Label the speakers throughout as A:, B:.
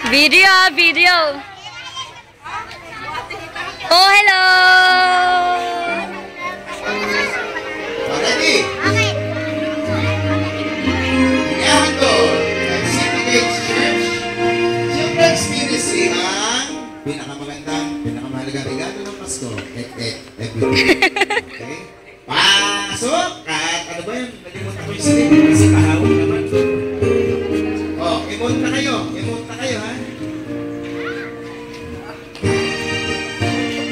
A: Video, video. Oh, hello.
B: Ready? Okay. Ngayon doon, City Gates Church, Children's Ministry ang pinakamahalagang regalo ng Pasko. Everything. Okay? Pasok! At ano ba yun? Nalimunta ko yung sarili kasi kahawag naman. Oh, imunta kayo. Imunta kayo, ha?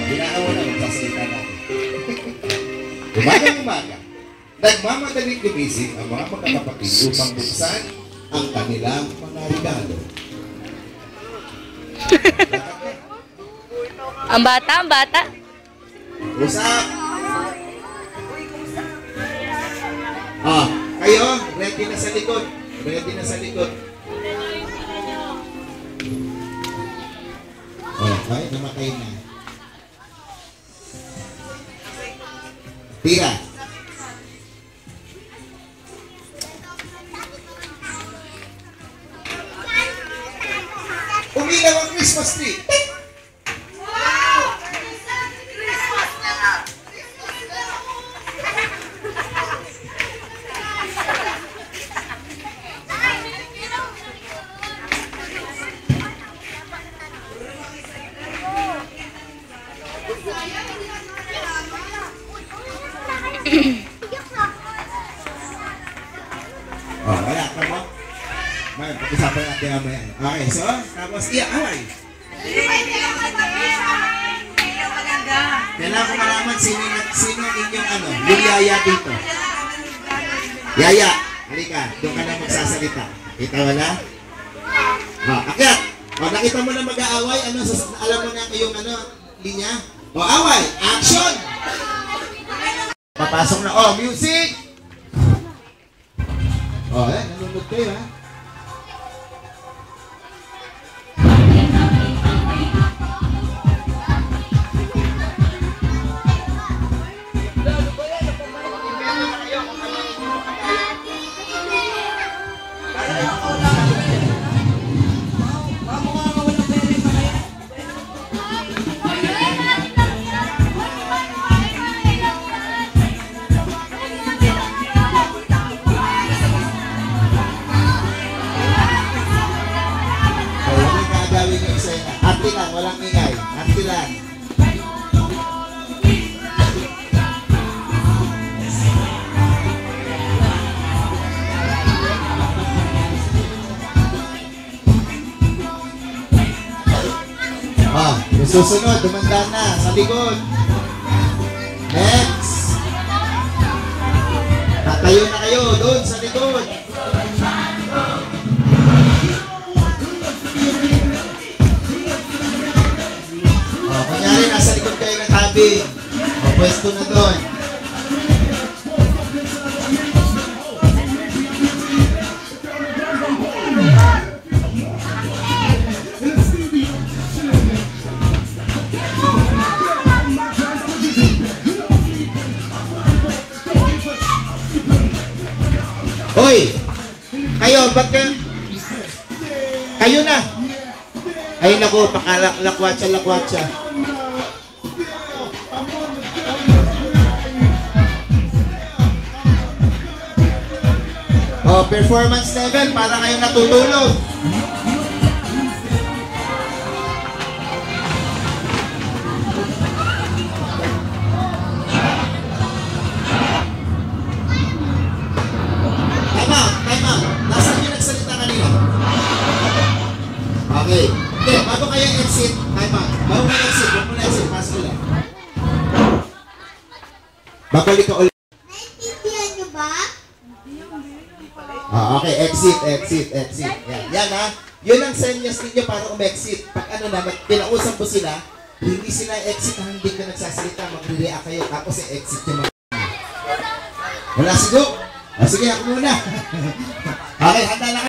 B: Pinaawa na, magsasalita natin. Umaga. Nagmamadaling gumising ang mga magkakapatid upang buksan ang kanilang mga regalo.
A: Ang bata.
B: Usap! Ah, kayo, ready na sa likod. Oh, ay, namatay na. Tira. Umilaw ang Christmas tree. Oh, wala ka mo? May pag-usapan natin mamaya. Okay, so, tapos away. Kailangan ko malaman sino inyong yung yaya dito. Yaya, halika, doon ka na magsasalita. Kita wala? Akyat! Nakita mo na mag-aaway, alam mo na yung linya? Away! Action! Papasok na, music! Nanonood kayo, ha? Arte lang, walang ingay. Arte lang. Susunod, dumanda na sa likod. Next. Tatayo na kayo doon sa likod. Kunyari, nasa likod kayo ng tabi. Pwesto na doon. Hoy! Kayo, ba't kayo na! Ay naku, pakalakwatsa. Performance level para kayong natutulog. Time out. Nasaan yung nagsalita kanina? Okay. Okay, bago kayo exit, time out. Bago kayo exit, bago na exit, pass ko lang. Babalik ka ulit.
C: Naintindihan nyo ba?
B: Okay, exit. Yan ha. Yun ang senyas ninyo para umexit. Pag pinausap mo sila, hindi sila exit, hindi ka nagsasalita, magre-react kayo, tapos exit yung mga. Wala siguro. Sige, ako muna. Okay, handa na kayo.